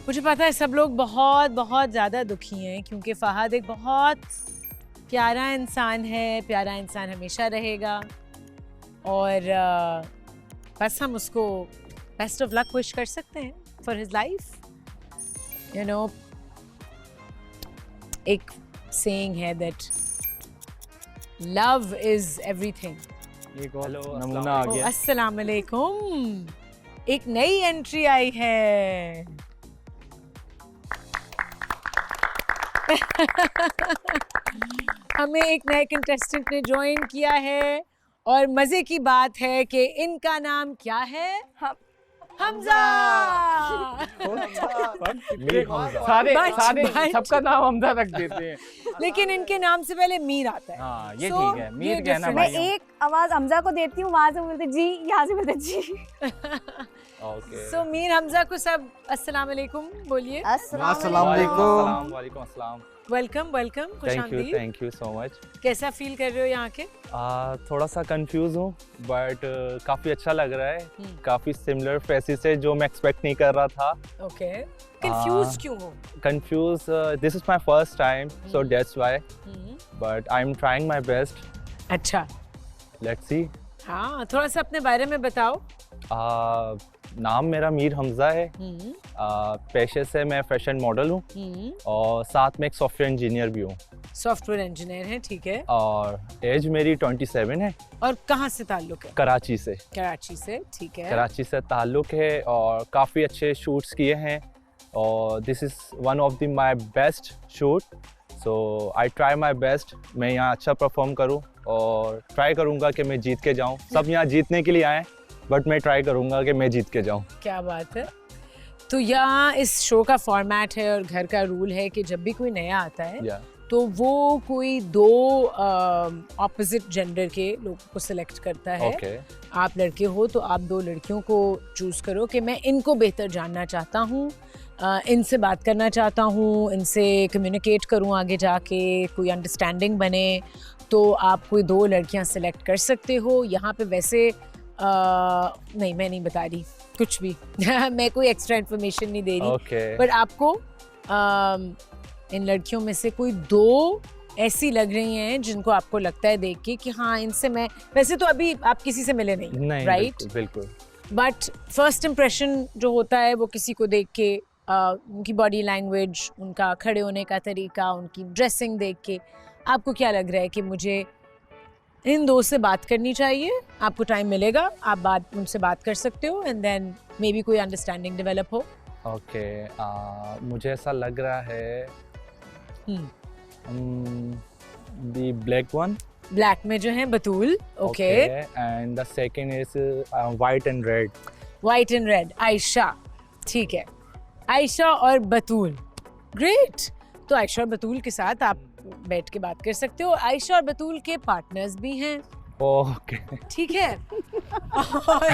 मुझे पता है सब लोग बहुत बहुत ज़्यादा दुखी हैं क्योंकि फ़हाद एक बहुत प्यारा इंसान है, प्यारा इंसान हमेशा रहेगा और बस हम उसको बेस्ट ऑफ लक विश कर सकते हैं for his life. You know, एक सेइंग है दैट लव इज एवरीथिंग। एक और नमूना आ गया। अस्सलाम वालेकुम, एक नई एंट्री आई है। हमें एक नए कंटेस्टेंट ने ज्वाइन किया है और मजे की बात है कि इनका नाम क्या है? हमजा। सारे बच। सबका नाम हमजा रख देते हैं। लेकिन इनके नाम से पहले मीर आता है। हाँ, ये So, ठीक है। मीर ये कहना different मैं भाई। एक आवाज हमजा को देती हूँ, वहां से बोलते जी, यहाँ से बोलते जी। ओके। सो मीर हमजा को सब अस्सलाम वालेकुम बोलिए। अस्सलाम वालेकुम। वालेकुम अस्सलाम। वेलकम वेलकम, खुशामदीद। Thank you so much. कैसा फील कर रहे हो यहाँ के? थोड़ा सा कंफ्यूज हूँ बट काफी अच्छा लग रहा है। हम्म। काफी सिमिलर फेसेस है जो मैं एक्सपेक्ट नहीं कर रहा था। ओके, कंफ्यूज क्यों हो? Confuse, this is my first time so that's why, hmm. But I am trying my best. अच्छा, लेट्स सी। हाँ, थोड़ा सा अपने बारे में बताओ। नाम मेरा मीर हमजा है। हम्म। पेशे से मैं फैशन मॉडल हूँ हम्म। और साथ में एक सॉफ्टवेयर इंजीनियर भी हूँ। सॉफ्टवेयर इंजीनियर है, ठीक है। और एज मेरी 27 है। और कहाँ से ताल्लुक है? कराची से। कराची से, ठीक है। कराची से ताल्लुक है और काफ़ी अच्छे शूट्स किए हैं और this is one of the my best shoot, so I try my best. मैं यहाँ अच्छा परफॉर्म करूँ और ट्राई करूँगा कि मैं जीत के जाऊँ। सब यहाँ जीतने के लिए आए बट मैं ट्राई करूँगा कि मैं जीत के जाऊँ। क्या बात है। तो यहाँ इस शो का फॉर्मेट है और घर का रूल है कि जब भी कोई नया आता है तो वो कोई दो ऑपोजिट जेंडर के लोगों को सिलेक्ट करता है। Okay. आप लड़के हो तो आप दो लड़कियों को चूज़ करो कि मैं इनको बेहतर जानना चाहता हूँ, इनसे बात करना चाहता हूँ, इनसे कम्युनिकेट करूँ आगे जाके, कोई अंडरस्टैंडिंग बने, तो आप कोई दो लड़कियाँ सिलेक्ट कर सकते हो। यहाँ पे वैसे नहीं, मैं नहीं बता रही कुछ भी। मैं कोई एक्स्ट्रा इन्फॉर्मेशन नहीं दे रही। Okay. बट आपको इन लड़कियों में से कोई दो ऐसी लग रही हैं जिनको आपको लगता है देख के कि हाँ, इनसे मैं, वैसे तो अभी आप किसी से मिले नहीं, राइट? बिल्कुल। बट फर्स्ट इम्प्रेशन जो होता है वो किसी को देख के, उनकी बॉडी लैंग्वेज, उनका खड़े होने का तरीका, उनकी ड्रेसिंग देख के आपको क्या लग रहा है कि मुझे इन दो से बात करनी चाहिए? आपको टाइम मिलेगा, आप उनसे बात कर सकते हो एंड देन मे बी कोई अंडरस्टैंडिंग डेवलप हो। ओके, मुझे ऐसा लग रहा है द ब्लैक वन। ब्लैक में जो है Batool, okay. And the second is white and red. White and red, Ayesha, ठीक है। आयशा और बतूल, ग्रेट। तो आयशा और बतूल के साथ आप बैठ के बात कर सकते हो। आयशा और बतूल के पार्टनर्स भी हैं, ओके। ठीक है। और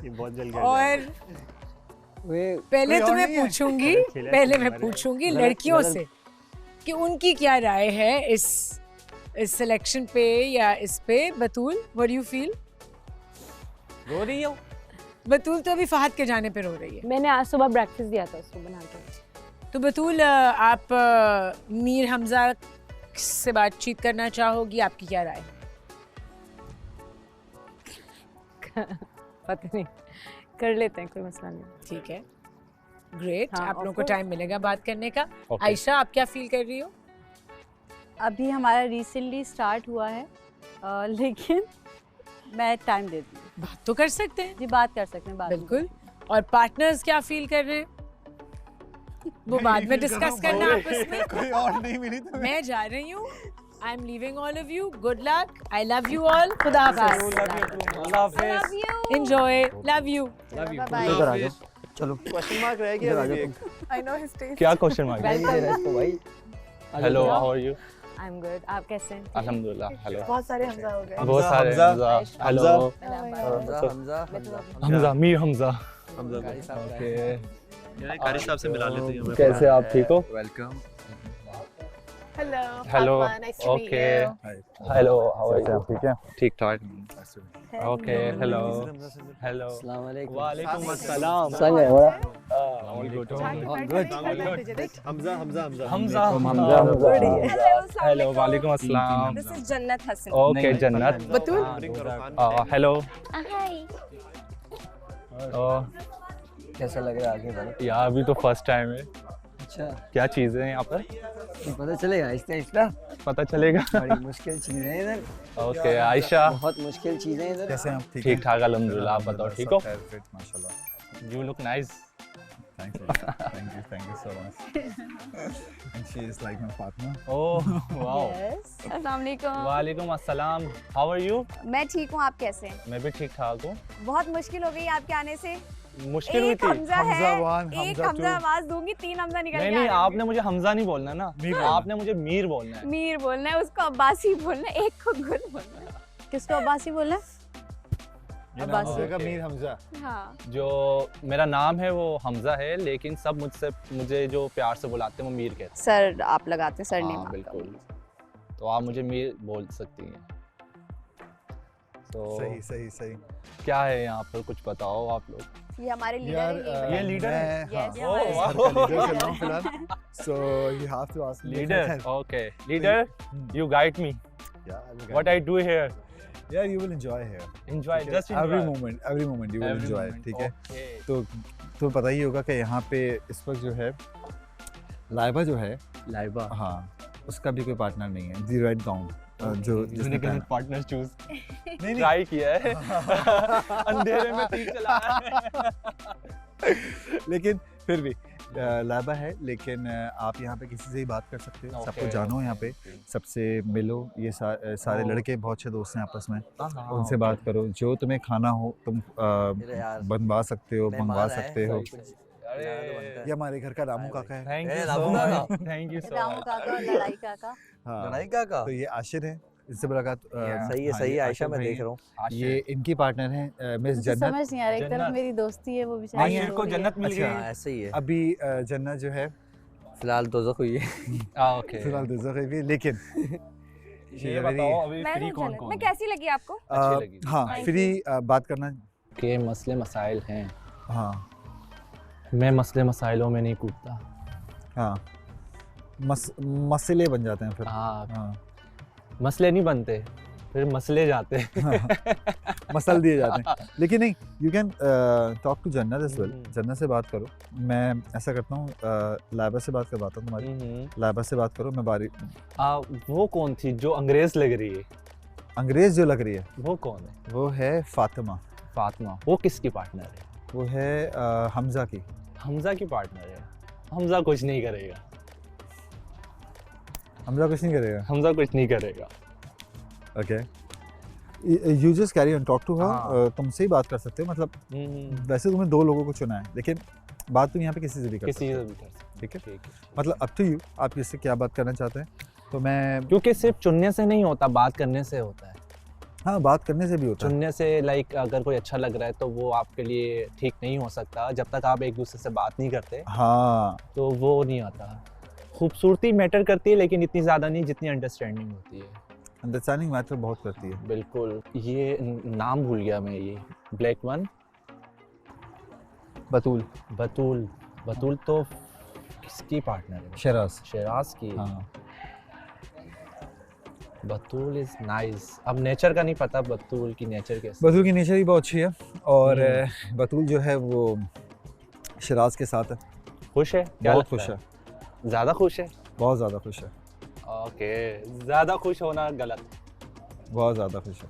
ये बहुत जल्दी और पहले तो मैं पूछूंगी, पहले मैं पूछूंगी लड़कियों से कि उनकी क्या राय है इस सिलेक्शन पे या इस पे। बतूल, व्हाट डू यू फील? रो रही हो? बतूल तो अभी फहद के जाने पे रो रही है। मैंने आज सुबह ब्रेकफास्ट दिया था उसको बना के। तो बतूल, आप मीर हमजा से बातचीत करना चाहोगी, आपकी क्या राय? पता नहीं, कर लेते हैं, कोई मसला नहीं। ठीक है, ग्रेट। हाँ, आप लोगों of को course. टाइम मिलेगा बात करने का। Okay. आयशा, आप क्या फील कर रही हो? अभी हमारा रिसेंटली स्टार्ट हुआ है, लेकिन मैं टाइम देती हूँ। बात तो कर सकते हैं। जी, बात कर सकते हैं, बात बिल्कुल। और पार्टनर्स क्या फील कर रहे हैं वो बाद में डिस्कस करना आपस में। कोई और नहीं मिली तो मैं जा रही हूँ। I am leaving all of you. Good luck. I love you all. खुदा हाफिज़। अल्लाह हाफिज़। एंजॉय। Love you. इधर आ जाओ, चलो। क्वेश्चन मार्क रह गया अभी एक। I know his test. क्या question mark? Hello, how are you? I am good, आप कैसे हैं? अल्हम्दुलिल्लाह। हेलो। बहुत सारे हमजा हो गए। बहुत सारे हमजा। हेलो, हमजा, मीर हमजा। ओके, कारी साहब से मिला लेते हैं। कैसे आप? ठीक हो? Welcome. Hello. Hello. Fatma, nice to meet Okay. you. Hello how are you? ठीक है ठीक ठाक. Okay hello hello. अस्सलाम वालेकुम वालेकुम अस्सलाम. संग है बड़ा All good. Hamza Hamza Hamza Hamza. Hello, hello वालेकुम अस्सलाम. This is Jannat Hassan. Okay Jannat. Batool. Hello. Hi. कैसा लग रहा है आगे बढ़ो यार अभी तो फर्स्ट टाइम है. अच्छा क्या चीज़ें हैं यहाँ पर पता चलेगा आहिस्ता आहिस्ता पता चलेगा. बड़ी मुश्किल चीज़ें हैं इधर ओके आयशा. बहुत मुश्किल चीज़ें हैं इधर कैसे हैं आप? ठीक ठाक अल्हम्दुलिल्लाह. आप बताओ ठीक हो? फिट माशाल्लाह. You look nice. Thank you so much. And she is like my partner. Oh wow. अस्सलाम वालेकुम। वालेकुम अस्सलाम. How are you? मैं ठीक हूँ, आप कैसे हैं? मैं भी ठीक ठाक हूँ. बहुत मुश्किल हो गई आपके आने से। मुश्किल हुई एक थी. हमजा है, हमजा one, एक हमजा हमजा two. आवाज दूंगी, 3 हमजा निकल नहीं के नहीं आ आपने मुझे हमजा नहीं बोलना ना. मीर बोलना. आपने मुझे मीर बोलना है. मीर बोलना है, उसको अब्बासी बोलना है, एक को गुल बोलना है। किसको अब्बासी बोलना है? ये नाम अब्बासी. हो जाएगा मीर हमजा. हाँ, जो मेरा नाम है वो हमजा है लेकिन सब मुझे जो प्यार से बुलाते हैं वो मीर कहते हैं. सर आप लगाते हैं, सर नेम हाँ आपका। बिल्कुल. तो आप मुझे मीर बोल सकती हैं. तो सही सही सही. क्या है यहाँ पर कुछ बताओ आप लोग. ये हमारे लीडर यार है, ये लीडर है? मैं हाँ Yes, Oh, yes. घर का लीडर चल रहा हूँ फिलहाल. So you have to ask me. Leader. Okay leader you guide me. Yeah, what I do here. Yeah, you will enjoy here. Enjoy just Every moment you will enjoy. ठीक है. तो तुम्हें पता ही होगा कि यहाँ पे इस वक्त जो है लाइबा जो है लाइबा. हाँ उसका भी कोई पार्टनर नहीं है. दी रेड गाउन जो जिसने पहना. पार्टनर चूज नहीं ट्राई किया है. अंधेरे में तीर चलाया है. लेकिन फिर भी लाइबा है. लेकिन आप यहाँ पे किसी से ही बात कर सकते हो. सबको Okay, जानो यहाँ पे, सबसे मिलो. ये सारे Oh. लड़के बहुत अच्छे दोस्त हैं आपस में. हाँ, उनसे बात करो. जो तुम्हें खाना हो तुम मेरे यार बनवा सकते हो, मंगवा मेहमान आए, सकते हो. सब कुछ बनाना तो बनता है। ये हमारे घर का रामू काका है. थैंक ए, यू रामू सो काका. Much. Thank you so Ramu much. काका और लड़ाई काका। हाँ. लड़ाई का तो ये आशिर है. इससे मुलाकात सही है हाँ, सही ये है आयशा आशिर मैं भाई देख हैं. रहा हूँ ये इनकी पार्टनर है मिस मुझे जन्नत. समझ नहीं आ रहा, एक तरफ जन्नत. मेरी दोस्ती है वो बेचारी नहीं है, आशिर को रो रही है। जन्नत मिल अच्छा. गई. हाँ, ऐसे ही है अभी जन्नत जो है फिलहाल दोज़ख हुई है ओके. फिलहाल दोज़ख है भी. लेकिन ये बताओ अभी मैं फ्री हूँ कौन जन्नत। कौन मैं है? कैसी लगी आपको? अच्छी लगी. हाँ Thank फ्री बात करना. के मसले मसाइल हैं. हाँ मैं मसले मसाइलों में नहीं कूदता. हाँ मसले बन जाते हैं फिर. हाँ हाँ मसले नहीं बनते फिर मसले जाते हैं. मसल दिए जाते हैं. लेकिन नहीं यू कैन टॉक टू जन्नत एज वेल. हम्म. जन्नत से बात करो. मैं ऐसा करता हूँ लाइबा से बात करवाता हूँ तुम्हारी. लाइबा से बात करो. मैं बारी वो कौन थी जो अंग्रेज लग रही है. अंग्रेज जो लग रही है वो कौन है. वो है फातिमा. फातिमा. वो किसकी पार्टनर है. वो है हमजा की. हमजा की पार्टनर है. हमजा कुछ नहीं करेगा. हमजा कुछ नहीं करेगा. हमजा कुछ नहीं करेगा. Okay you just carry on talk to हाँ. हर. तुमसे ही बात कर सकते हो. मतलब वैसे तुम्हें 2 लोगों को चुना है लेकिन बात तुम यहाँ पे किसी से भी कर किसी सकते से हो. भी कर सकते. ठीक है. ठीक है. मतलब अप टू यू आप किससे क्या बात करना चाहते हैं. तो मैं क्योंकि सिर्फ चुनने से नहीं होता बात करने से होता है. हाँ बात करने से भी होता है. चुनने से लाइक अगर कोई अच्छा लग रहा है तो वो आपके लिए ठीक नहीं हो सकता जब तक आप एक दूसरे से बात नहीं करते हाँ तो वो नहीं आता. खूबसूरती मैटर करती है लेकिन इतनी ज़्यादा नहीं जितनी अंडरस्टैंडिंग होती है. अंडरस्टैंडिंग मैटर बहुत करती है. बिल्कुल. ये नाम भूल गया मैं. ये ब्लैक वन. बतूल. बतूल. बतूल तो किसकी पार्टनर है. शराज. शराज की. हाँ बतूल इज नाइस. अब नेचर का नहीं पता बतूल की नेचर कैसे. बतूल की नेचर भी बहुत अच्छी है. और बतूल जो है वो शराज के साथ है. खुश है. क्या बहुत लगता खुश है. ज़्यादा खुश है. बहुत ज़्यादा खुश है. ओके. ज़्यादा खुश होना गलत. बहुत ज़्यादा खुश है.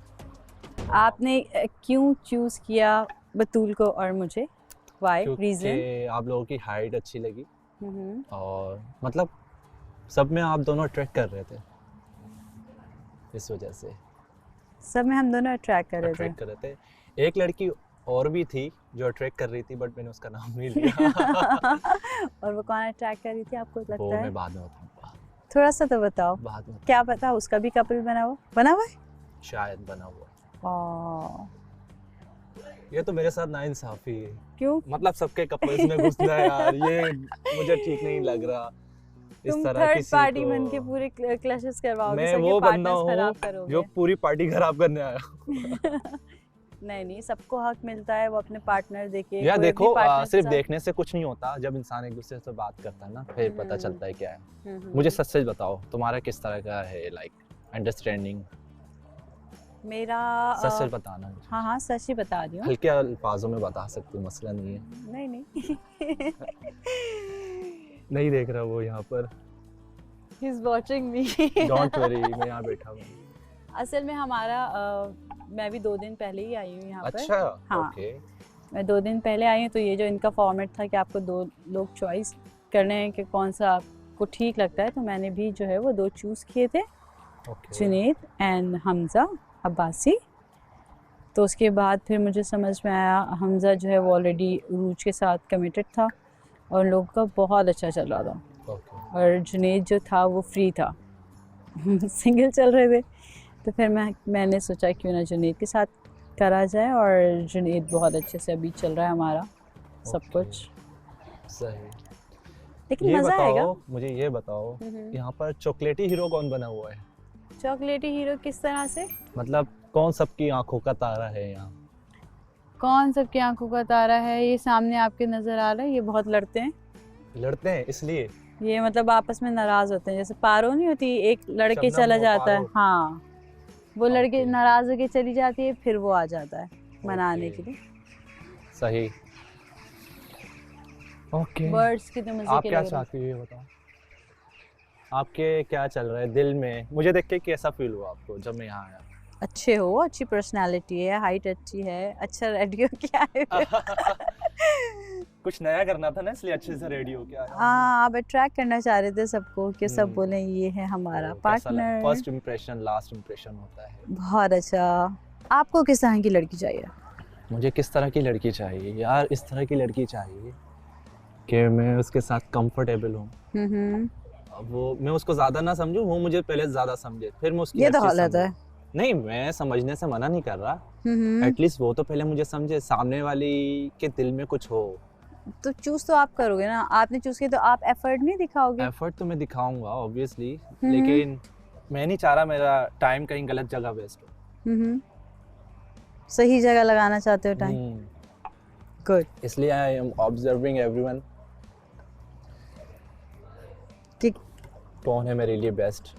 आपने क्यों चूज किया बतूल को और मुझे? Why reason? क्योंकि आप लोगों की हाइट अच्छी लगी और मतलब सब में आप दोनों अट्रैक्ट कर रहे थे इस वजह से. सब में हम दोनों अट्रैक्ट कर रहे अट्रैक्ट थे. कर रहे थे. एक लड़की और भी थी जो अट्रैक्ट कर रही थी बट मैंने उसका नाम नहीं लिया. और वो कौन अट्रैक्ट कर रही थी आपको वो लगता है? मैं बाद में बताऊंगा. थोड़ा सा तो बताओ. बाद में क्या पता उसका भी कपल बना हुआ है? शायद बना हुआ. ओह, ये तो मेरे साथ नाइंसाफी है. क्यों? मतलब सबके कपल्स में घुसना है यार. ये मुझे ठीक नहीं लग रहा. इस तुम तरह थर्ड किसी पार्टी को बन के पूरे क्लैशेस करवाओगे, मैं सबके वो बंदा पार्टनर्स हूँ खराब करोगे। जो पूरी पार्टी खराब करने आया। नहीं नहीं, सबको हक मिलता है वो अपने पार्टनर देखे। या कोई देखो अपने partner के सिर्फ साथ- देखने से कुछ नहीं होता, जब इंसान एक दूसरे से बात करता है ना फिर पता हम्म। चलता है क्या है। हम्म, मुझे सच सच बताओ तुम्हारा किस तरह का है लाइक अंडरस्टैंडिंग, मेरा सच सच बताना मुझे। हाँ हाँ सच ही बता रही हूँ। हल्के अल्फाजों में बता सकती हूँ, मसला नहीं है। नहीं नहीं नहीं देख रहा वो यहाँ पर, he is watching me. Don't worry, मैं यहाँ बैठा हूँ। असल में हमारा मैं भी 2 दिन पहले ही आई हूँ यहाँ पर। अच्छा हाँ। ओके। मैं 2 दिन पहले आई हूँ, तो ये जो इनका फॉर्मेट था कि आपको 2 लोग चॉइस करने हैं कि कौन सा आपको ठीक लगता है, तो मैंने भी जो है वो 2 चूज़ किए थे, ओके जुनैद एंड हमज़ा अब्बासी। तो उसके बाद फिर मुझे समझ में आया हमज़ा जो है वो ऑलरेडी उरूज के साथ कमिटेड था और उन लोगों का बहुत अच्छा चल रहा था, ओके और जुनैद जो था वो फ्री था। सिंगल चल रहे थे, तो फिर मैंने सोचा क्यों ना जुनैद के साथ करा जाए, और जुनैद बहुत अच्छे से अभी चल रहा है हमारा सब ओके। कुछ। सही। लेकिन ये मज़ा आएगा। बताओ मुझे, ये बताओ यहाँ पर चॉकलेटी हीरो कौन बना हुआ है? चॉकलेटी हीरो किस तरह से? मतलब कौन सबकी आंखों का तारा है यहाँ? कौन सबकी आंखों का तारा है? ये सामने आपके नज़र आ रहा है, ये बहुत लड़ते हैं। लड़ते हैं इसलिए? ये मतलब आपस में नाराज़ होते हैं, जैसे पारो नहीं होती, एक लड़के शबनम चला और जाता है, पारो। हाँ वो लड़के ओके। नाराज़ होके चली जाती है, फिर वो आ जाता है मनाने ओके। के लिए। सही। ओके। बर्ड्स की तो मजे आप के क्या लग रहे चाहती हो ये बताओ? आपके क्या चल रहा है दिल में? मुझे देख के कैसा फील हुआ आपको जब मैं यहाँ आया? हैं। अच्छे हो, अच्छी पर्सनालिटी है, हाइट अच्छी है, अच्छा रेडियो क्या है। कुछ नया करना था ना, इसलिए अच्छे से रेडी हो के आया। हाँ, आप अट्रैक्ट करना चाह रहे थे सबको कि सब हम्म। बोले ये है हमारा first partner. Impression last impression होता है। बहुत अच्छा। आपको किस तरह की लड़की चाहिए? मुझे किस तरह की लड़की चाहिए यार? इस तरह की लड़की चाहिए कि मैं उसके साथ कंफर्टेबल हूँ। हम्म, अब वो मैं उसको ज़्यादा ना समझूं, वो मुझे पहले ज़्यादा समझे, फिर मैं उसकी ये हर तो चीज़ गलत है। समझूं। नहीं, मैं समझने से मना नहीं कर रहा, हम्म, एटलीस्ट वो तो पहले मुझे समझे, सामने वाली के दिल में कुछ हो। तो चूज तो आप करोगे ना, आपने चूज किया तो आप एफर्ट नहीं दिखाओगे। एफर्ट तो मैं दिखाऊंगा ऑब्वियसली, हम्म। लेकिन मैं नहीं चाह रहा मेरा टाइम कहीं गलत जगह वेस्ट हो। सही जगह लगाना चाहते हो टाइम। गुड। इसलिए आई एम ऑब्जर्विंग एवरीवन कि कौन है मेरे लिए बेस्ट।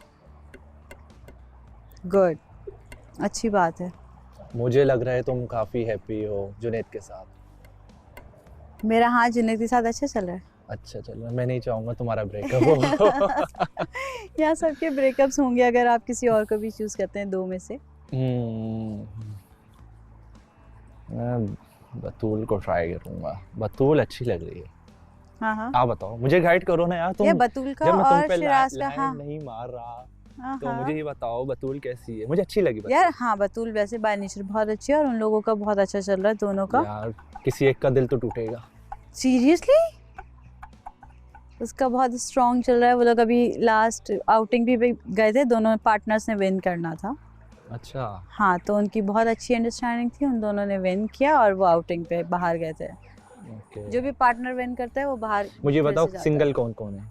गुड, अच्छी बात है। मुझे लग रहा है तुम काफ़ी हैप्पी हो जुनैद के साथ। मेरा हाथ जुनैद के साथ अच्छा चल रहा है। अच्छा चलो, मैं नहीं चाहूँगा तुम्हारा ब्रेकअप हो। यहाँ सबके ब्रेकअप्स होंगे अगर आप किसी और को भी चूज करते हैं 2 में से। मैं बतूल को ट्राई करूँगा, बतूल अच्छी लग रही है। हाँ हाँ, आप बताओ, मुझे गाइड करो ना यार तुम। ये बतूल का जब मैं तुम और पे शिराज का। लाइन हाँ नहीं मार रहा, हाँ तो हाँ। मुझे ये बताओ बतूल कैसी है? मुझे अच्छी लगी बतूल। यार हाँ, बतूल वैसे बाय नेचर बहुत अच्छी है और उन लोगों का बहुत अच्छा चल रहा है दोनों का। यार किसी एक का दिल तो टूटेगा। सीरियसली उसका बहुत स्ट्रॉन्ग चल रहा है। वो लोग अभी लास्ट आउटिंग भी गए थे, दोनों पार्टनर्स ने विन करना था। अच्छा हाँ, तो उनकी बहुत अच्छी अंडरस्टैंडिंग थी, उन दोनों ने विन किया और वो आउटिंग पे बाहर गए थे। ओके। जो भी पार्टनर विन करता है वो बाहर। मुझे फिर बताओ से जाता सिंगल कौन कौन है? है।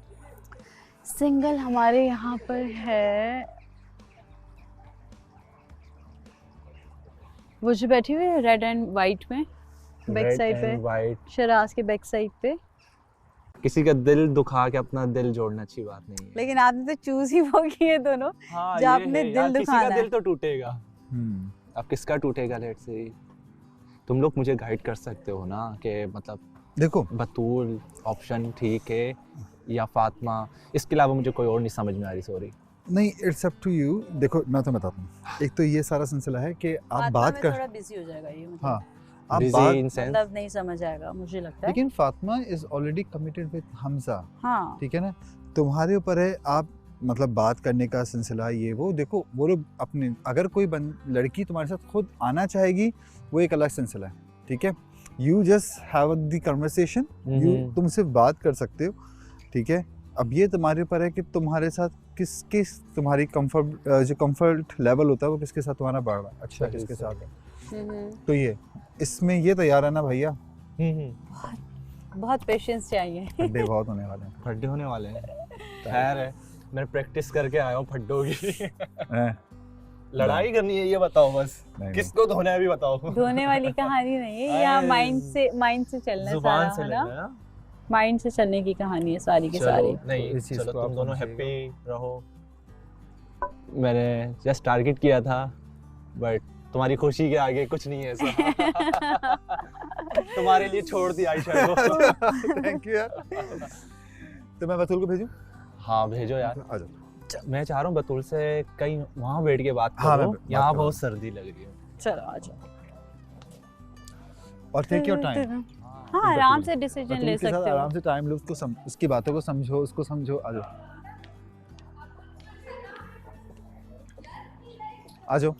सिंगल हमारे यहाँ पर है वो जो बैठी हुई है रेड एंड वाइट में, बैक साइड पे, वाइट। शराज के बैक साइड पे। किसी का दिल दुखा के अपना दिल जोड़ना अच्छी बात नहीं है। लेकिन आपने तो चूज ही वो किए दोनों। हाँ, जो ये आपने है दिल यार, किसी दुखाना का है। दिल तो टूटेगा। अब किसका टूटेगा? लेट्स सी, तुम लोग मुझे गाइड कर सकते हो ना कि मतलब देखो बतूल ऑप्शन ठीक है या फातिमा, इसके अलावा मुझे कोई और नहीं समझ में आ रही। सॉरी। नहीं, इट्स अप टू यू। देखो मैं तो बताता हूँ, एक तो ये सारा सिलसिला है कि आप फातिमा बात में कर, थोड़ा बिजी हो जाएगा ये, मतलब हाँ आप बिजी बात, इन सेंस मतलब नहीं समझ आएगा मुझे लगता है। लेकिन Fatima is already committed with Hamza, हाँ ठीक है ना? तुम्हारे ऊपर है, आप मतलब बात करने का सिलसिला ये वो। देखो वो लोग अपने, अगर कोई लड़की तुम्हारे साथ खुद आना चाहेगी वो एक अलग सिलसिला है, ठीक है? You just have the conversation, you तुम सिर्फ बात कर सकते हो, ठीक है? अब ये तुम्हारे ऊपर है कि तुम्हारे साथ किस तुम्हारी कंफर्ट, जो कंफर्ट लेवल होता है वो किसके साथ तुम्हारा बढ़ रहा है, अच्छा सही, किसके साथ है। हम्म, तो ये इसमें ये तैयार है ना भैया, बहुत पेशेंस चाहिए। ठंडे बहुत होने वाले हैं। खड्डे होने वाले हैं। सकता है। खैर है, मैंने प्रैक्टिस करके आया हूँ फड्डों की। हैं? लड़ाई करनी है ये बताओ बस, नहीं, किसको धोना है अभी बताओ। धोने वाली कहानी नहीं है, यहाँ माइंड से चलना है जुबान सारा, से है लेना ना? है। माइंड से चलने की कहानी है सारी की चलो सारी। नहीं, तो इस चीज़ चलो को तुम आप दोनों समझिएगा। हैप्पी रहो। मैंने जस्ट टारगेट किया था, बट तुम्हारी खुशी के आगे कुछ नहीं है ऐसा। तुम्हारे लिए छोड़ दिया आयशा को। थैंक यू यार। तो मैं बतूल को भेजूं? हाँ भेजो यार। आ जाओ। मैं चाह रहा हूँ बतूल से कहीं वहाँ बैठ के बात हाँ, करो, मैं बात यहाँ करूँ। बहुत सर्दी लग रही है। चलो आ जाओ। और टेक योर टाइम। हाँ आराम से डिसीजन ले बतूल के साथ सकते आराम हो। से टाइम लो, उसकी बातों को समझो, उसको समझो। आ जाओ, आ जाओ।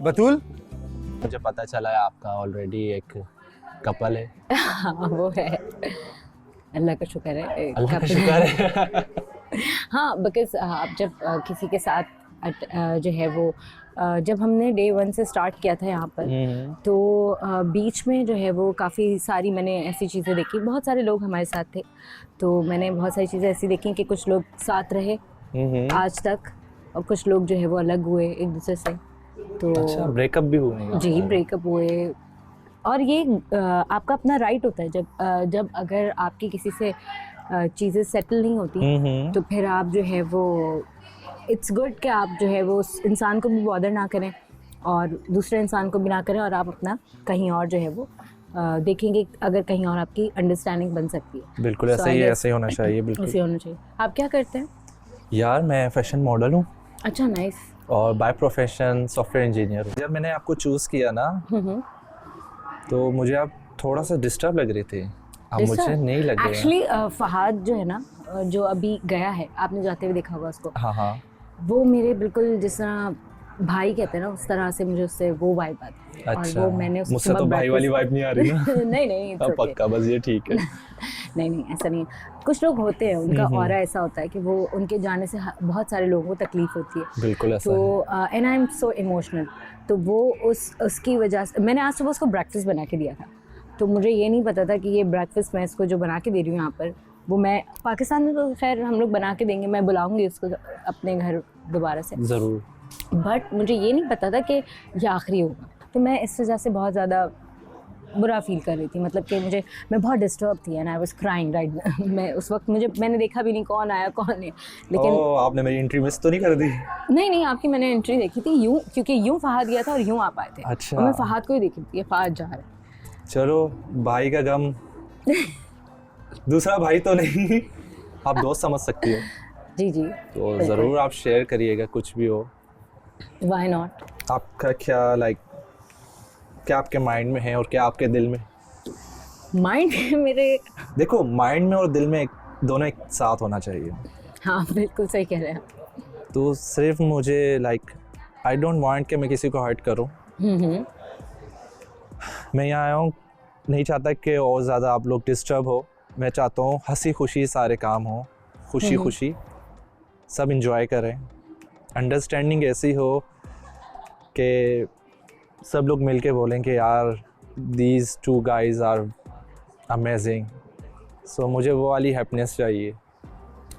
बतूल, मुझे पता चला है आपका ऑलरेडी एक कपल है। हाँ वो है, अल्लाह का शुक्र है। अल्लाह का शुक्र है। हाँ बिकॉज आप जब किसी के साथ जो है वो जब हमने डे 1 से स्टार्ट किया था यहाँ पर, तो बीच में जो है वो काफ़ी सारी मैंने ऐसी चीज़ें देखी, बहुत सारे लोग हमारे साथ थे, तो मैंने बहुत सारी चीज़ें ऐसी देखी कि कुछ लोग साथ रहे आज तक और कुछ लोग जो है वो अलग हुए एक दूसरे से। तो अच्छा, ब्रेकअप भी हुए? जी ब्रेकअप हुए, और ये आपका अपना राइट होता है जब अगर आपकी किसी से चीज़ें सेटल नहीं होती तो फिर आप जो है वो इट्स गुड कि आप जो है वो उस इंसान को भी बॉदर ना करें और दूसरे इंसान को भी ना करें, और आप अपना कहीं और जो है वो देखेंगे अगर कहीं और आपकी अंडरस्टैंडिंग बन सकती है। बिल्कुल So, ऐसे ही, I guess ऐसे ही होना चाहिए। बिल्कुल ऐसे होना चाहिए। आप क्या करते हैं? यार मैं फैशन मॉडल हूँ अच्छा, नाइस। और बाय प्रोफेशन सॉफ्टवेयर इंजीनियर हूँ। जब मैंने आपको चूज़ किया ना तो मुझे आप थोड़ा सा डिस्टर्ब लग रही थी, अब मुझे नहीं लग रहा। एक्चुअली फहाद जो है ना, जो अभी गया है, आपने जाते हुए देखा होगा उसको, हाँ हाँ, वो मेरे बिल्कुल जिस तरह भाई कहते हैं ना उस तरह से मुझे उससे वो वाइब आती है। अच्छा। और वो मैंने उसको मुझसे तो सुबह भाई वाली breakfast- वाइब नहीं आ रही ना। नहीं नहीं it's हाँ, okay। पक्का, बस ये ठीक है। नहीं ऐसा नहीं है। कुछ लोग होते हैं उनका ऑरा ऐसा होता है कि वो उनके जाने से बहुत सारे लोगों को तकलीफ होती है। बिल्कुल ऐसा तो है। And I am so emotional. तो वो उसकी वजह से मैंने आज सुबह उसको ब्रेकफास्ट बना के दिया था, तो मुझे ये नहीं पता था कि ये ब्रेकफास्ट मैं इसको जो बना के दे रही हूँ यहाँ पर, वो मैं पाकिस्तान में तो खैर हम लोग बना के देंगे, मैं बुलाऊंगी उसको अपने घर दोबारा से, ज़रूर। बट मुझे ये नहीं पता था कि ये आखिरी होगा। तो मैं इस वजह से बहुत ज़्यादा बुरा फील कर रही थी, मतलब कि मैं बहुत डिस्टर्ब थी and I was crying right. मैं उस वक्त मैंने देखा भी नहीं कौन आया कौन नहीं, लेकिन आपने मेरी एंट्री मिस तो नहीं कर दी? नहीं आपकी मैंने एंट्री देखी थी यूँ, क्योंकि यूँ फहाद गया था और यूँ आप आए थे। अच्छा। और मैं फहाद को ही देखी थी, ये फहाद जा रहा है। चलो, भाई का गम दूसरा भाई तो नहीं, आप दोस्त समझ सकती हो, जी तो ज़रूर आप शेयर करिएगा कुछ भी हो। Why not. आपका क्या क्या आपके माइंड में है और क्या आपके दिल में? माइंड मेरे, देखो माइंड में और दिल में दोनों एक साथ होना चाहिए। हाँ बिल्कुल सही कह रहे हैं। तो सिर्फ मुझे आई डोंट वांट कि मैं किसी को हर्ट करूं। मैं यहाँ आया हूँ, नहीं चाहता कि और ज़्यादा आप लोग डिस्टर्ब हो। मैं चाहता हूँ हंसी खुशी सारे काम हो, खुशी खुशी सब इंजॉय करें, अंडरस्टैंडिंग ऐसी हो कि सब लोग मिलके बोलें कि यार these two guys are amazing. So मुझे वो वाली हैप्पीनेस चाहिए।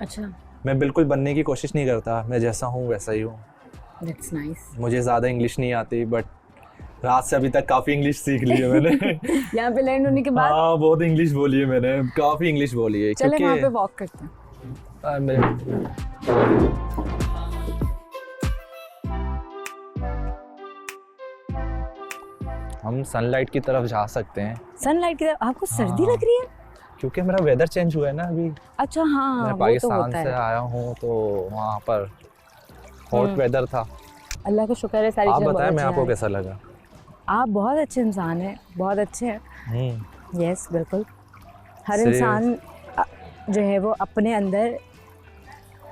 अच्छा, मैं बिल्कुल बनने की कोशिश नहीं करता, मैं जैसा हूँ वैसा ही हूँ। That's nice. मुझे ज़्यादा इंग्लिश नहीं आती, बट रात से अभी तक काफ़ी इंग्लिश सीख ली है मैंने। यहाँ पे लैंड होने के बाद हाँ, बहुत इंग्लिश बोली है मैंने, काफ़ी इंग्लिश बोली है। चले वहाँ पे वॉक करते हैं। हम सनलाइट की तरफ जा सकते हैं सनलाइट की तरफ। आपको सर्दी हाँ। लग रही है? क्योंकि मेरा वेदर चेंज हुआ है ना अभी। अच्छा हाँ, मैं वो तो पाकिस्तान होता से है। आया हूँ, तो वहाँ पर हॉट वेदर था। अल्लाह का शुक्र है, सारी आप चीज़ें बताएं, बहुत मैं अच्छी आपको आ रही कैसा लगा? हैं। आप बहुत अच्छे इंसान हैं, बहुत अच्छे हैं। यस बिल्कुल। हर सिर्फ- इंसान जो है वो अपने अंदर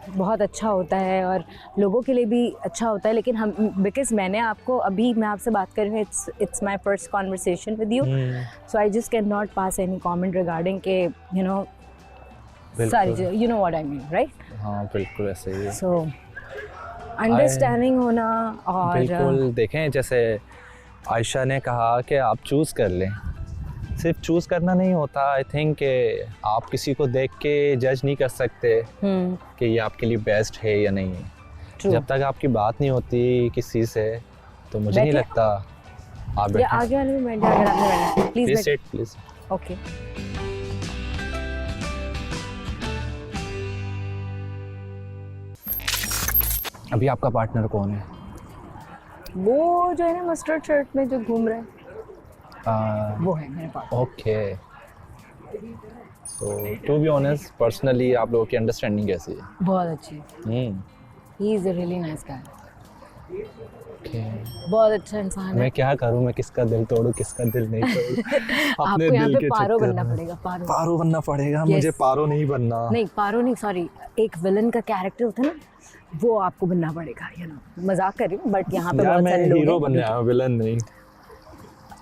बहुत अच्छा होता है और लोगों के लिए भी अच्छा होता है, लेकिन हम बिकॉज मैं आपसे बात कर रही हूँ, it's my first conversation with you, so I just can not pass any comment regarding के यू नो सारी चीज़ें, you know what I mean right. हाँ बिल्कुल ऐसे ही है। सो अंडरस्टैंडिंग होना और बिल्कुल। देखें, जैसे आयशा ने कहा कि आप चूज़ कर लें, सिर्फ चूज करना नहीं होता, आई थिंक आप किसी को देख के जज नहीं कर सकते कि ये आपके लिए बेस्ट है या नहीं है। True. जब तक आपकी बात नहीं होती किसी से तो मुझे नहीं बैठे? लगता आप ये बैठे। आगे वाले में बैठ जाओ अगर आपने बैठना please please sit please. Okay. अभी आपका पार्टनर कौन है? वो जो है ना मस्टर्ड शर्ट में जो घूम रहा है वो है मेरे पास। Okay, so to be honest personally आप लोगों की अंडरस्टैंडिंग कैसी है? बहुत अच्छी। He is a really nice guy. Okay, बहुत अच्छा इंसान है। मैं क्या करूं, मैं किसका दिल तोड़ूं किसका दिल नहीं तोड़ूं? आपको यहाँ पे पारो बनना पड़ेगा। पारो पारो बनना पड़ेगा। Yes. मुझे पारो नहीं बनना। नहीं, पारो नहीं, सॉरी, एक विलन का कैरेक्टर होता है ना, वो आपको बनना पड़ेगा। यू नो, मजाक कर रही हूँ बट यहाँ पे यार बहुत मैं सारे लोग हीरो हैं। बनने आया हूं, विलन नहीं।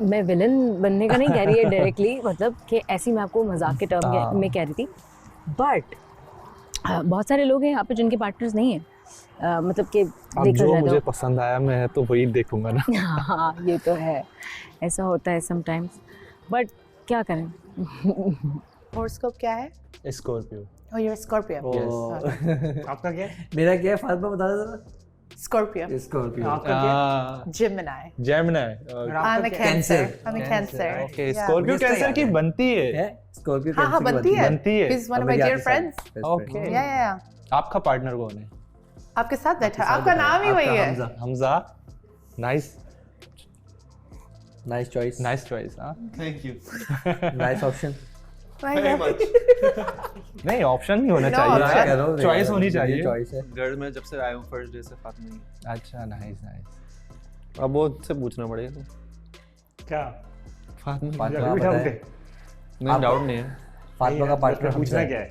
मैं विलन बनने का नहीं कह रही है डायरेक्टली, मतलब कि ऐसी मैं आपको मजाक के टर्म में कह रही थी। बट बहुत सारे लोग हैं यहाँ पे जिनके पार्टनर्स नहीं हैं। मतलब कि अब देखा जो जाए मुझे तो पसंद आया मैं तो वही देखूंगा ना। हाँ, ये तो है, ऐसा होता है समटाइम्स, बट क्या करें। हॉरोस्कोप क्या है? Scorpio. Oh, you are Scorpio. आपका क्या है? मेरा क्या है फातिमा बता दो जरा। स्कॉर्पियो। स्कॉर्पियो। आपका क्या? Gemini. Gemini. I am a cancer. I am a cancer. Okay, Scorpio cancer की बनती है। स्कॉर्पियो हाँ हाँ, बनती है। बनती है। He is one of my dear friends. Okay, या आपका पार्टनर कौन है? आपके साथ बैठा है। आपका नाम ही वही है। Hamza. Nice nice choice. Nice choice. हाँ, थैंक यू। Nice option. नहीं ऑप्शन नहीं होना No, चाहिए, चॉइस होनी चाहिए। चॉइस है। घर में जब से आया हूँ फर्स्ट डे से फातिमा। अच्छा, नाइस नाइस। अब वो से पूछना पड़ेगा। क्या फातिमा डाउट बताए। है? नहीं डाउट नहीं है। फातिमा का पार्टनर पूछना क्या है?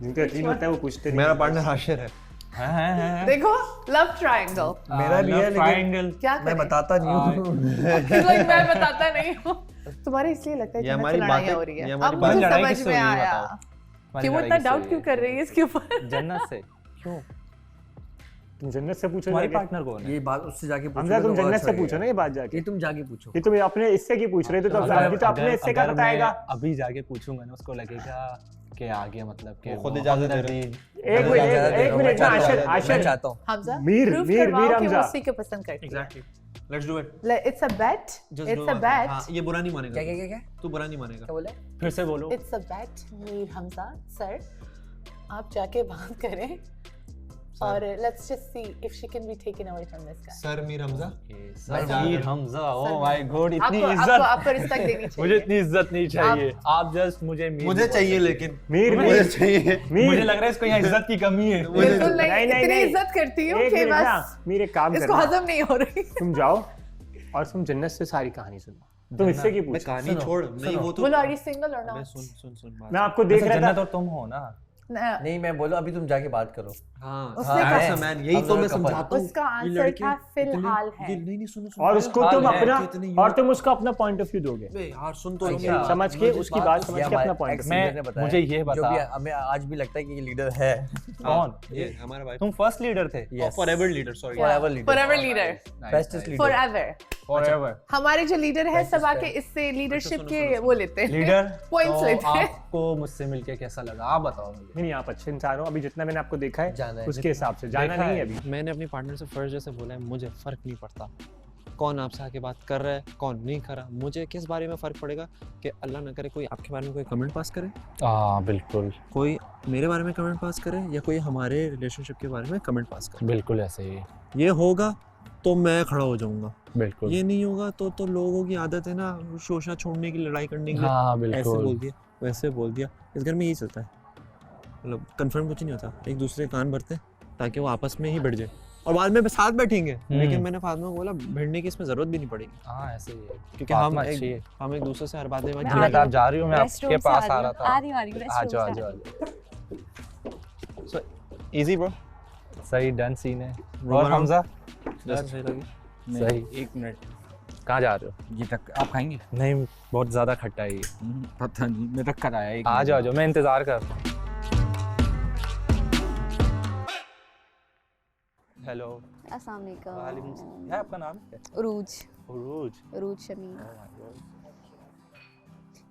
जिनको यकीन होता है वो पूछते नहीं। मेरा पार्टनर हाशिर है। देखो, लव ट्रायंगल। मेरा भी है लेकिन क्या मैं बताता नहीं हूँ। मैं बताता नहीं हूँ। तुम्हारे इसलिए लगता है ये कि हमारी लड़ाइयाँ बातें- हो रही ये है। हमारी अब बात- मुझे लड़ाई समझ किससे में हुई है आया बताओ? कि वो इतना डाउट क्यों कर रही है इसके ऊपर। जन्नत से क्यों? तुम जन्नत से पूछो। तुम्हारी जाके। पार्टनर कौन है? ये बात उससे जाके पूछो। हमजा, तुम जन्नत से पूछो ना ये बात जाके। ये तुम जाके पूछो। ये तुम अपने इससे की पूछ रहे थे तो अभी तो अपने इससे का अगर बताएगा। मैं अभी जाके पूछूंगा ना उसको लगेगा कि आ गया, मतलब कि वो खुद वो इजाजत दे हमदर्दी- रही। एक मिनट ना आशिर मैं आशिर चाहता हूँ। हमजा, मीर, prove मीर, करवाओ मीर कि वो हमजा। उसी को पसंद करती है। Exactly, let's do it. It's a bet. Just it's a bet. ये बुरा नहीं मानेगा। क्या तू बुरा नहीं मानेगा। बोले? फिर से बोलो। It's a bet Mir Hamza sir. आप जाके बात करें और let's just see if she can be taken away from this guy. Sir Mir Hamza. Samir Hamza, oh my god, इतनी आपको इज्जत आपको रिस्पेक्ट देनी चाहिए। मुझे इतनी इज्जत नहीं चाहिए। आप जस्ट मुझे मीर मुझे बोल चाहिए सकते लेकिन मीर मुझे मीर चाहिए। मीर मुझे लग रहा है इसको यहाँ इज्जत की कमी है। बिल्कुल नहीं, नहीं, इतनी नहीं। इज्जत करती हूँ एक कि मिनट ना, बस मीर एक काम इसको करना। हजम नहीं हो रही। तुम जाओ और तुम जन्नत से सारी कहानी सुनो। तुम इससे की मैं पूछो। कहानी छोड़, नहीं वो तो बोलो, आर यू सिंगल और अबे नॉट? सुन बात। मैं आपको देख रहा जन्नत था। और तुम हो ना। नहीं मैं बोलो अभी तुम जाके बात करो। हाँ, उसने हाँ, कहा- मैन यही तो मैं समझाता हूँ। उसका ये आंसर लड़के था इतने- फिलहाल है। ये नहीं सुनो और उसको हाल तुम है, अपना कितने और तुम उसको अपना पॉइंट ऑफ व्यू दोगे। बे यार सुन तो अच्छा। समझ के उसकी बात समझ के अपना पॉइंट। मुझे ये बता। जो भी हमें आज भी लगता है कि ये लीडर है। कौन? ये हमारा भाई तुम फर्स्ट लीडर थे। Forever leader, sorry. Forever leader. Forever leader. Bestest leader. Forever. Forever हमारे जो लीडर है सब आके इससे लीडरशिप के वो लेते हैं। लीडर। Points तो लेते हैं। आपको मुझसे मिलके कैसा लगा आप बताओ मुझे। नहीं, आप अच्छे इंसान हो। अभी जितना मैंने आपको देखा जाना है है। उसके हिसाब से जाना देखा नहीं है। है अभी। मैंने अपनी पार्टनर से फर्स्ट जैसे बोला है, मुझे फर्क नहीं पड़ता कौन आपसे आके बात कर रहा है कौन नहीं कर रहा। मुझे किस बारे में फ़र्क पड़ेगा कि अल्लाह ना करे कोई आपके बारे में कोई कमेंट पास करे, हाँ बिल्कुल कोई मेरे बारे में कमेंट पास करे या कोई हमारे रिलेशनशिप के बारे में कमेंट पास करे। बिल्कुल ऐसे ही। ये होगा तो मैं खड़ा हो जाऊंगा, बिल्कुल ये नहीं होगा तो लोगों की आदत है ना शोशा छोड़ने की, लड़ाई करने की। हाँ ऐसे बोल बिल्कुल। दिया वैसे बोल दिया। इस घर में यही चलता है, मतलब कंफर्म कुछ नहीं होता, एक दूसरे कान भरते ताकि वो आपस में ही बढ़ जाए और बाद में साथ बैठेंगे। लेकिन मैंने फातिमा को बोला भिड़ने की इसमें जरूरत भी नहीं पड़ेगी हाँ ऐसे ही है क्योंकि फातिमा अच्छी है। हम एक दूसरे से हर बात में मैं बात आ जीनत आप जा रही हो, मैं रेस्टरूम आपके से पास आ आ रहा था। आ रही हूँ आ जाओ आ जाओ आ जाओ। सो इजी ब्रो, सही डन सीन है। और रोमन हमजा जैसे सही लगे। सही। एक मिनट, कहाँ जा रहे हो? ये तक आप खाएंगे? नहीं बहुत ज़्यादा खट्टा है ये। पता नहीं, मैं रख कर आया। एक आ मिनट। जाओ मैं इंतज़ार कर रहा हूँ। हेलो अस्सलाम वालेकुम। वालेकुम सलाम। क्या आपका नाम क्या है? उरूज उरूज। उरूज शमीम।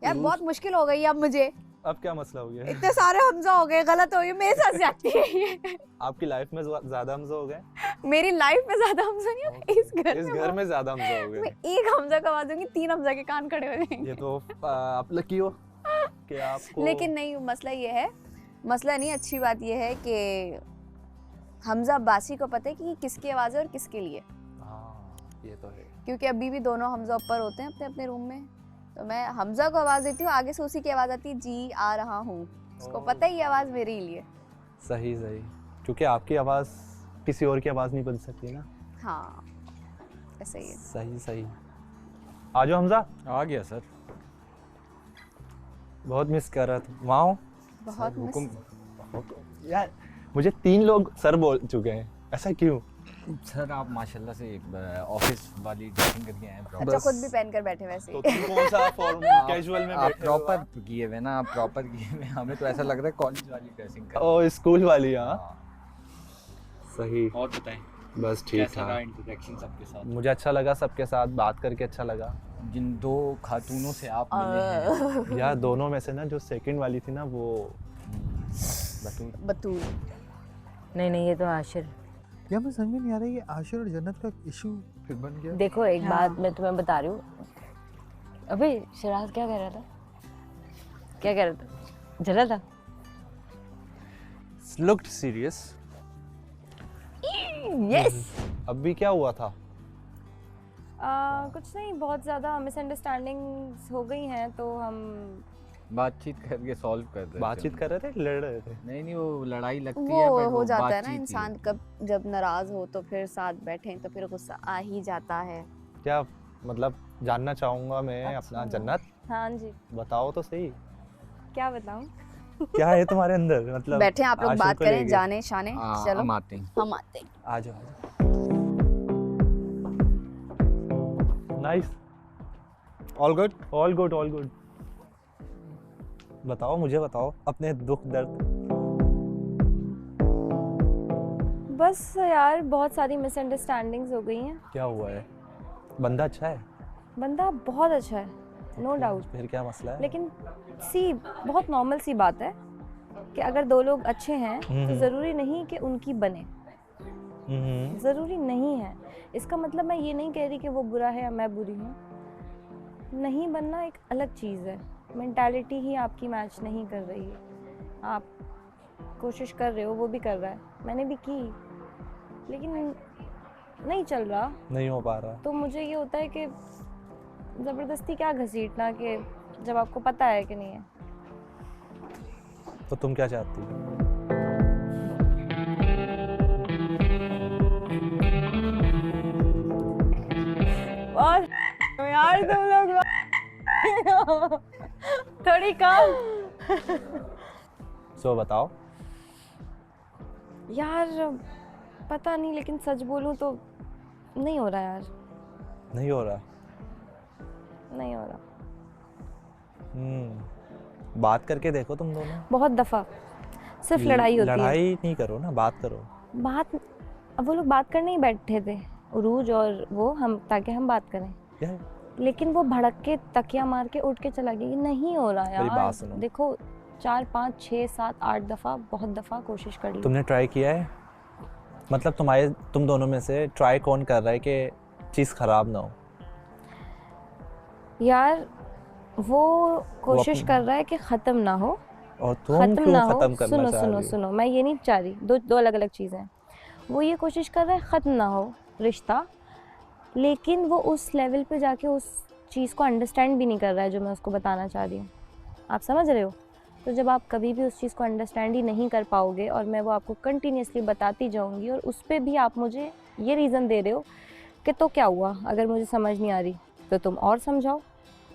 यार बहुत मुश्किल हो गई अब मुझे, अब क्या मसला हो गया? इतने सारे हमजा हो गए, गलत हो गए, मेरे साथ जाती है ये। आपकी लाइफ में ज्यादा हमजा हो गए? मेरी लाइफ में ज्यादा हमजा नहीं है, इस घर में ज्यादा हमजा हो मैं गए। एक हमजा करवा दूंगी, 3 हमजा के कान खड़े हो जाएंगे। ये तो आप लकी हो कि आपको। लेकिन नहीं, मसला ये है, मसला नहीं, अच्छी बात ये है कि हमजा अब्बासी को पता है कि किसकी आवाज़ है और किसके लिए, हाँ, ये तो है। क्योंकि अभी भी दोनों हमजा ऊपर होते हैं अपने अपने रूम में, तो मैं हमजा को आवाज़ देती हूँ, आगे से उसी की आवाज़ आती है, जी आ रहा हूँ, उसको पता है ये आवाज़ मेरे ही लिए। सही सही, क्योंकि आपकी आवाज़ किसी और की आवाज़ नहीं बन सकती ना। हाँ ऐसा ही है। सही सही। आ जाओ हमजा। आ गया सर। बहुत मिस कर रहा था। वहाँ हो? बहुत मिस। यार मुझे 3 लोग सर बोल चुके हैं, ऐसा क्यों? सर आप माशाल्लाह से ऑफिस वाली ड्रेसिंग करके आए हैं। अच्छा खुद भी पहन कर बैठे वैसे तो ही। तुम कौन सा फॉर्मल कैजुअल में आप बैठे हो? प्रॉपर किए हुए ना, आप प्रॉपर किए हुए, हमें तो ऐसा लग रहा है कॉलेज वाली ड्रेसिंग कर। ओ स्कूल वाली। हाँ सही। और बताएं बस ठीक कैसा रहा था। इंटरेक्शन सबके साथ? मुझे अच्छा लगा, सबके साथ बात करके अच्छा लगा। जिन 2 खातूनों से आप मिले हैं, यार दोनों में से ना जो सेकंड वाली थी ना वो बतूल। नहीं ये तो आशिर। या मैं समझ में नहीं आ रहा, ये आशिर और जन्नत का इशू फिर बन गया। देखो एक बात मैं तुम्हें बता रही हूँ, अबे शिराज क्या कह रहा था, क्या कह रहा था, जला था? Looked serious. यस। अब भी क्या हुआ था? कुछ नहीं, बहुत ज़्यादा मिसअंडरस्टैंडिंग्स हो गई हैं, तो हम बातचीत करके सॉल्व कर रहे थे। बातचीत कर रहे थे, लड़ रहे थे? नहीं वो लड़ाई लगती वो है बट हो जाता है ना बातचीत ही इंसान, कब जब नाराज हो तो फिर साथ बैठे तो फिर गुस्सा आ ही जाता है। क्या मतलब जानना चाहूंगा मैं अच्छा। अपना। जन्नत हाँ जी, बताओ तो सही, क्या बताऊँ? क्या है तुम्हारे अंदर? मतलब बैठे आप लोग आशिर बात को करें, लेके। जाने शाने, चलो हम आते हैं। हम आते हैं। आ जाओ। Nice. All good. All good all good. बताओ, मुझे बताओ अपने दुख दर्द। बस यार बहुत सारी मिसअंडरस्टैंडिंग्स हो गई हैं। क्या हुआ है? बंदा अच्छा है? बंदा बहुत अच्छा है, नो डाउट, फिर क्या मसला है? लेकिन बहुत नॉर्मल सी बात है कि अगर 2 लोग अच्छे हैं तो ज़रूरी नहीं कि उनकी बने, ज़रूरी नहीं है। इसका मतलब मैं ये नहीं कह रही कि वो बुरा है या मैं बुरी हूँ, नहीं बनना एक अलग चीज़ है। मेंटालिटी ही आपकी मैच नहीं कर रही है, आप कोशिश कर रहे हो, वो भी कर रहा है, मैंने भी की, लेकिन नहीं चल रहा, नहीं हो पा रहा। तो मुझे ये होता है कि ज़बरदस्ती क्या घसीटना, कि जब आपको पता है कि नहीं है। तो तुम क्या चाहती हो? और यार तुम लोग थोड़ी कम। सो बताओ। यार पता नहीं, लेकिन सच बोलूं तो नहीं हो रहा यार, नहीं हो रहा? नहीं हो रहा। बात करके देखो तुम दोनों। बहुत दफ़ा सिर्फ लड़ाई होती है। लड़ाई नहीं करो ना, बात करो। बात, अब वो लोग बात करने ही बैठे थे, उरूज और वो, हम ताकि हम बात करें, लेकिन वो भड़क के तकिया मार के उठ के चला गया। ये नहीं हो रहा मेरी बात यार। सुनो। देखो 4 5 6 7 8 दफ़ा, बहुत दफ़ा कोशिश कर ली। तुमने ट्राई किया है? मतलब तुम दोनों में से ट्राई कौन कर रहा है कि चीज़ खराब ना हो? यार वो कोशिश कर रहा है कि ख़त्म ना हो, और तुम ख़त्म क्यों ना हो। खत्म करना सुनो चाह सुनो रही हो? सुनो, मैं ये नहीं चाह रही, दो अलग अलग चीज़ें हैं। वो ये कोशिश कर रहा है ख़त्म ना हो रिश्ता, लेकिन वो उस लेवल पे जाके उस चीज़ को अंडरस्टैंड भी नहीं कर रहा है जो मैं उसको बताना चाह रही हूँ। आप समझ रहे हो? तो जब आप कभी भी उस चीज़ को अंडरस्टैंड ही नहीं कर पाओगे और मैं वो आपको कंटिन्यूसली बताती जाऊँगी और उस पर भी आप मुझे ये रीज़न दे रहे हो कि तो क्या हुआ, अगर मुझे समझ नहीं आ रही तो तुम और समझाओ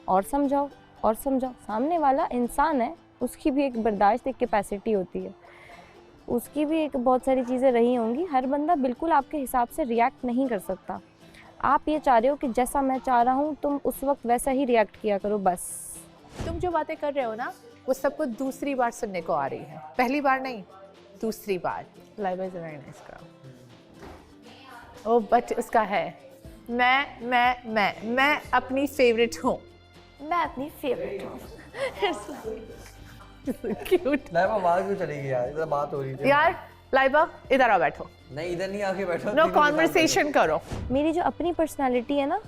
और समझाओ और समझाओ। सामने वाला इंसान है, उसकी भी एक बर्दाश्त, एक कैपेसिटी होती है, उसकी भी एक बहुत सारी चीज़ें रही होंगी। हर बंदा बिल्कुल आपके हिसाब से रिएक्ट नहीं कर सकता। आप ये चाह रहे हो कि जैसा मैं चाह रहा हूँ तुम उस वक्त वैसा ही रिएक्ट किया करो, बस। तुम जो बातें कर रहे हो ना, वो सबको दूसरी बार सुनने को आ रही है, पहली बार नहीं, दूसरी बार। Live is very nice girl. Oh but उसका है मैं अपनी फेवरेट हूँ, मैं अपनी फेवरेट हूँ। क्यूट। लाइबा बाहर क्यों चली गई यार, इधर बात हो रही थी यार लाइबा इधर आ बैठो। नहीं इधर नहीं आके बैठो, नो कॉन्वर्सेशन करो। मेरी जो अपनी पर्सनालिटी है ना,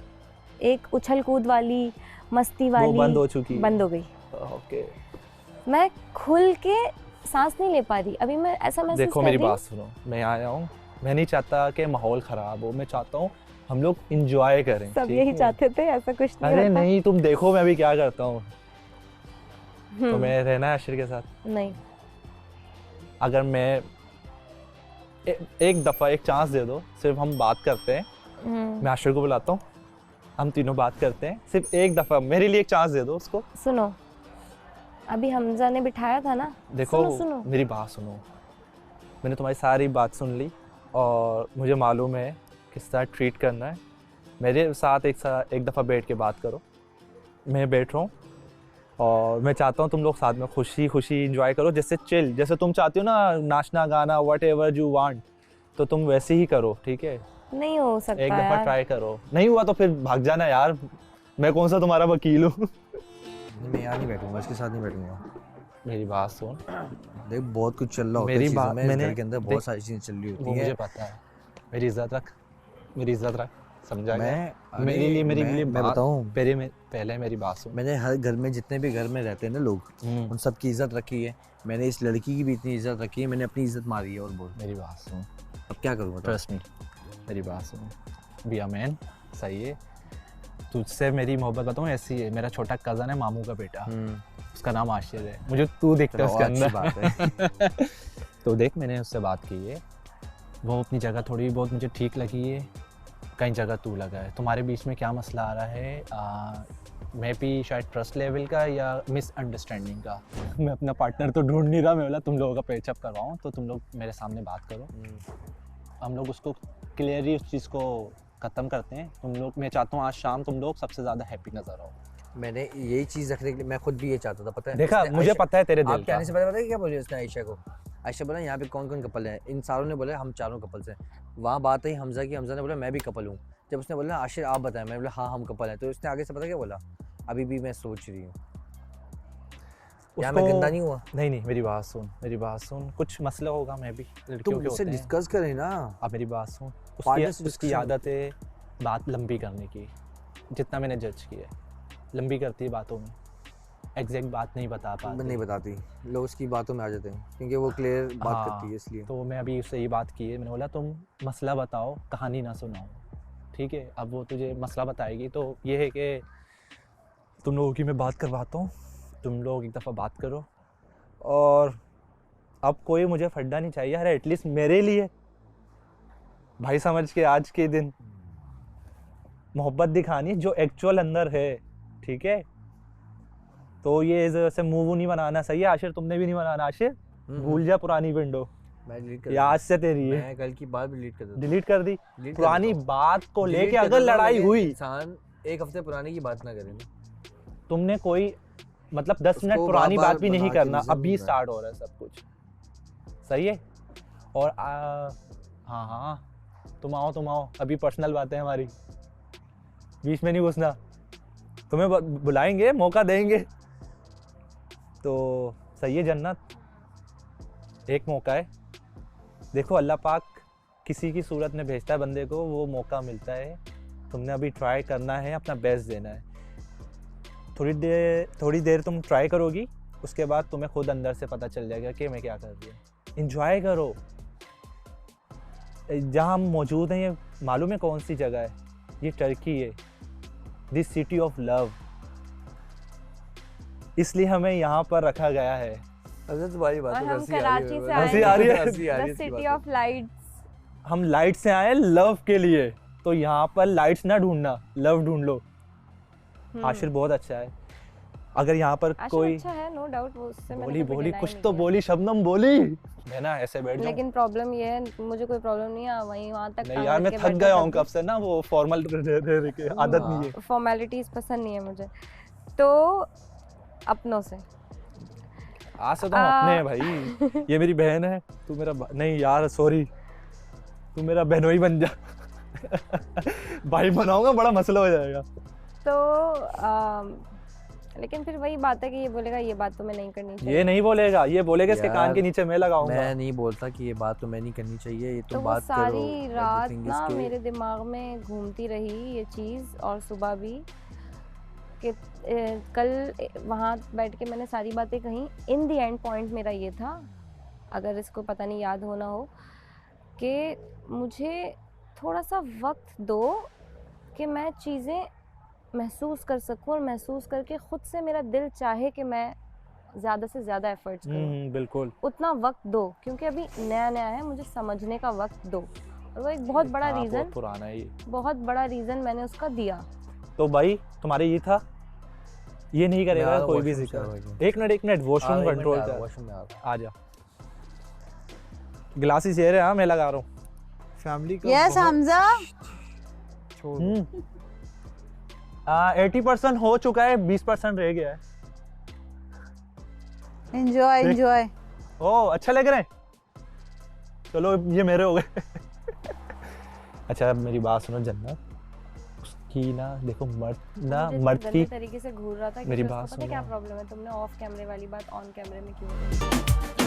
एक उछल कूद वाली, मस्ती वाली, बंद हो चुकी है। बंद हो गई। ओके मैं खुल के सांस नहीं ले पा रही अभी। मैं ऐसा महसूस देखो कर मेरी रही हूँ। बात सुनो, मैं आया हूँ, मैं नहीं चाहता कि माहौल ख़राब हो, मैं चाहता हूँ हम लोग इंजॉय करें। सब ठीक यही है? चाहते थे, ऐसा कुछ नहीं अरे होता। नहीं, तुम देखो मैं अभी क्या करता हूँ। तो मैं रहना है आशिर के साथ। नहीं, अगर मैं एक दफ़ा एक चांस दे दो, सिर्फ हम बात करते हैं। मैं आशिर को बुलाता हूँ, हम तीनों बात करते हैं, सिर्फ एक दफ़ा मेरे लिए एक चांस दे दो उसको। सुनो, अभी हमजा ने बिठाया था ना। देखो सुनो। मेरी बात सुनो, मैंने तुम्हारी सारी बात सुन ली और मुझे मालूम है किस तरह ट्रीट करना है। मेरे साथ एक दफ़ा बैठ के बात करो। मैं बैठ रहा हूँ और मैं चाहता हूँ तुम लोग साथ में खुशी खुशी इंजॉय करो, जैसे चिल, जैसे तुम चाहती हो ना नाचना गाना वट एवर यू वांट, तो तुम वैसे ही करो। ठीक है, नहीं हो सकता एक दफ़ा यार। ट्राई करो, नहीं हुआ तो फिर भाग जाना यार, मैं कौन सा तुम्हारा वकील हूँ। मैं यहाँ नहीं बैठूंगा, इसके साथ नहीं बैठूंगा। मेरी बात सुन, देख बहुत कुछ चल रहा होता है मेरी चीज़ों बात में, इस मैंने घर के अंदर बहुत सारी चीजें चल रही वो होती मुझे है। पता है, मेरी इज्जत रख, मेरी इज्जत रख, समझा मैं गया? मेरे लिए मैं बताऊं, पहले मेरी बात सुन। मैंने हर घर में जितने भी घर में रहते हैं ना लोग, उन सब की इज्जत रखी है। मैंने इस लड़की की भी इतनी इज्जत रखी है, मैंने अपनी इज्जत मारी है। और बोल मेरी बात सुन, अब क्या करूँ बताओ? ट्रस्ट मी, मेरी बात सुन, बी अ मैन, सही है। तुझसे मेरी मोहब्बत बताऊँ ऐसी है, मेरा छोटा कज़न है, मामू का बेटा, उसका नाम आशिर है, मुझे तू दिखता है उसके अंदर। तो देख मैंने उससे बात की है, वो अपनी जगह थोड़ी बहुत मुझे ठीक लगी है, कई जगह तू लगा है। तुम्हारे बीच में क्या मसला आ रहा है? मैं भी शायद ट्रस्ट लेवल का या मिसअंडरस्टैंडिंग का। मैं अपना पार्टनर तो ढूंढ नहीं रहा, मैं बोला तुम लोगों का पेचअप करवाऊँ, तो तुम लोग मेरे सामने बात करो, हम लोग उसको क्लियरली उस चीज़ को ख़त्म करते हैं। तुम लोग, मैं चाहता हूँ आज शाम तुम लोग सबसे ज़्यादा हैप्पी नज़र आओ। मैंने यही चीज़ रखने के लिए, मैं खुद भी ये चाहता था, पता है? देखा, मुझे पता है तेरे दिल आप कहने का। से पता है क्या बोले उसने आयशा को? आयशा बोला यहाँ पे कौन कौन कपल हैं? इन सारों ने बोला हम चारों कपल्स हैं। वहाँ बात आई हमजा की, हमजा ने बोला मैं भी कपल हूँ। जब उसने बोला आशिर आप बताएं, मैं बोला हाँ हम कपल हैं, तो उसने आगे से पता क्या बोला? अभी भी मैं सोच रही हूँ। क्या मैं गंदा नहीं हुआ? नहीं, मेरी बात सुन, मेरी बात सुन, कुछ मसला होगा, मैं भी लड़कियों के होते हैं। डिस्कस करें ना। अब मेरी बात सुन, Partners से उसकी discussion। आदत है बात लंबी करने की, जितना मैंने जज किया है, लंबी करती है बातों में, एग्जैक्ट बात नहीं बता पाती। नहीं बताती, लोग उसकी बातों में आ जाते हैं क्योंकि वो क्लियर बात हाँ, करती है इसलिए। तो मैं अभी उससे ये बात की है, मैंने बोला तुम मसला बताओ, कहानी ना सुनाओ, ठीक है? अब वो तुझे मसला बताएगी, तो ये है कि तुम लोगों की मैं बात करवाता हूँ, तुम लोग एक दफ़ा बात करो, और अब कोई मुझे फड्डा नहीं चाहिए, अरे एटलीस्ट मेरे लिए भाई समझ के आज के दिन मोहब्बत दिखानी जो एक्चुअल अंदर है, ठीक है? तो ये जैसे मुंह नहीं बनाना, सही है आशिर? तुमने भी नहीं बनाना आशिर, भूल जा पुरानी विंडो, मैं डिलीट कर ये आज से तेरी है। मैं कल की बात डिलीट कर देता। डिलीट कर दी? Delete कर पुरानी देता हूँ। बात को Delete लेके कर अगर देता हूँ, लड़ाई लेकिन हुई, इंसान एक हफ्ते पुरानी की बात ना करे ना। तुमने कोई मतलब 10 मिनट उसको पुरानी बार-बार बात भी नहीं बना के करना, रिज़र्व अभी नहीं करना। स्टार्ट हो रहा है सब कुछ, सही है? और हाँ, तुम आओ, अभी पर्सनल बातें हैं हमारी, बीच में नहीं घुसना, तुम्हें बुलाएंगे, मौका देंगे, तो सही है जन्नत, एक मौका है। देखो अल्लाह पाक किसी की सूरत में भेजता है बंदे को, वो मौका मिलता है, तुमने अभी ट्राई करना है, अपना बेस्ट देना है। थोड़ी देर तुम ट्राई करोगी, उसके बाद तुम्हें खुद अंदर से पता चल जाएगा कि मैं क्या कर रही हूँ। एंजॉय करो, जहाँ हम मौजूद हैं ये मालूम है कौन सी जगह है? ये टर्की है, दिस सिटी ऑफ लव, इसलिए हमें यहाँ पर रखा गया है। तुम्हारी बात और हम हंसी आ रही कराची है, से हंसी आ रही है, आए, द सिटी ऑफ लाइट्स। हम लाइट से आए लव के लिए, तो यहाँ पर लाइट्स ना ढूंढना, लव ढूंढ लो। आशिर बहुत अच्छा है, अगर यहाँ पर कोई अच्छा है, नो डाउट, वो उससे मैंने कभी बोली deny कुछ नहीं तो किया। बोली, शबनम बोली, मैं ना ऐसे बैठ जाऊं। लेकिन प्रॉब्लम ये है, मुझे कोई प्रॉब्लम नहीं है वहाँ तक। नहीं यार, मैं थक गया हूँ कब से ना, वो फॉर्मल रह के आदत नहीं है, फॉर्मेलिटीज पसंद नहीं है मुझे, तो अपनों से आज से तो हम अपने हैं भाई, ये मेरी बहन है, तू मेरा नहीं यार सॉरी, तू मेरा बहनोई बन जा। भाई बनाऊंगा, बड़ा मसला हो जाएगा। तो लेकिन फिर वही बात है कि ये बोलेगा ये बात तो मैं नहीं करनी चाहिए। ये नहीं बोलेगा, ये बोलेगा इसके कान के यार, नीचे मैं लगाऊंगा। मैं नहीं बोलता कि ये बात तो मैं नहीं करनी चाहिए, ये तो तुम वो बात करो। सारी But the रात thing is ना कि- मेरे दिमाग में घूमती रही ये चीज़, और सुबह भी कि कल वहाँ बैठ के मैंने सारी बातें कही। इन द एंड पॉइंट मेरा ये था, अगर इसको पता नहीं याद होना हो, कि मुझे थोड़ा सा वक्त दो कि मैं चीज़ें महसूस कर सकूं, और महसूस करके ख़ुद से मेरा दिल चाहे कि मैं ज़्यादा से ज़्यादा एफर्ट्स करूं। बिल्कुल। उतना वक्त दो, क्योंकि अभी नया नया है, मुझे समझने का वक्त दो। और वो एक बहुत बड़ा हाँ, रीज़न, बहुत पुराना है ये। बहुत बड़ा रीज़न मैंने उसका दिया। तो भाई तुम्हारे ये था, ये नहीं मैं आ करेगा रहा हूँ कोई भी washroom से जिक्र। आ रहा हूँ। एक मिनट वॉशरूम कंट्रोल आ रहा हूँ, कर। washroom में आ रहा आ जा। ग्लासेस ये रहे, हाँ मैं लगा रहा हूँ। फैमिली का यस हमजा, छोड़ 80% हो चुका है, 20% रह गया है। Enjoy enjoy. ओह अच्छा लग रहा है, चलो ये मेरे हो गए। अच्छा अब मेरी बात सुनो जन्नत, उसकी ना देखो मर्द ना मुझे मर्द गंदे की तरीके से घूर रहा था, मेरी क्योंकि बात उसको पता है सुनो। क्या प्रॉब्लम है, तुमने ऑफ कैमरे वाली बात ऑन कैमरे में क्यों बोली?